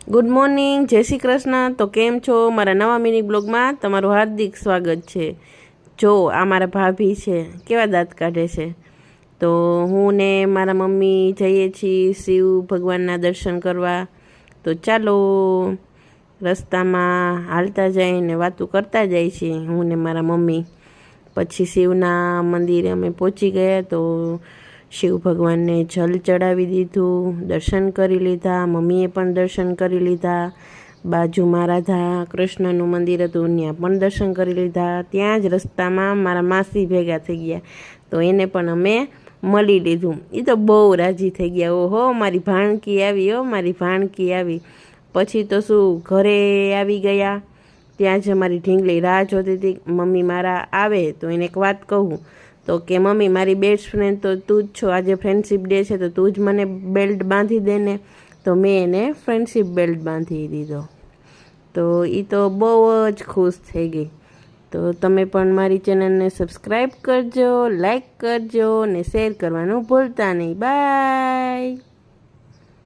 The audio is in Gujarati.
ગુડ મોર્નિંગ, જય શ્રી કૃષ્ણ. તો કેમ છો? મારા નવા મિની બ્લોગમાં તમારું હાર્દિક સ્વાગત છે. જો આ મારા ભાભી છે, કેવા દાંત કાઢે છે. તો હું ને મારા મમ્મી જઈએ છીએ શિવ ભગવાનના દર્શન કરવા. તો ચાલો રસ્તામાં હાલતા જઈને વાતું કરતા જાય છે હું ને મારા મમ્મી. પછી શિવના મંદિરે અમે પહોંચી ગયા. તો શિવ ભગવાનને જલ ચડાવી દીધું, દર્શન કરી લીધા, મમ્મીએ પણ દર્શન કરી લીધા. બાજુમાં રાધા કૃષ્ણનું મંદિર હતું, ત્યાં પણ દર્શન કરી લીધા. ત્યાં જ રસ્તામાં મારા માસી ભેગા થઈ ગયા, તો એને પણ અમે મળી લીધું. એ તો બહુ રાજી થઈ ગયા, ઓહો મારી ભાણકી આવી, મારી ભાણકી આવી. પછી તો શું, ઘરે આવી ગયા. ત્યાં જ અમારી ઢીંગલી રાહ જોતી હતી, મમ્મી મારા આવે તો એને એક વાત કહું. તો કે મમ્મી મારી બેસ્ટ ફ્રેન્ડ તો તું જ છો, આજે ફ્રેન્ડશિપ ડે છે તો તું જ મને બેલ્ટ બાંધી દે ને. તો મેં એને ફ્રેન્ડશિપ બેલ્ટ બાંધી દીધો. તો એ તો બહુ જ ખુશ થઈ ગઈ. તો તમે પણ મારી ચેનલને સબસ્ક્રાઈબ કરજો, લાઈક કરજો ને શેર કરવાનું ભૂલતા નહીં. બાય.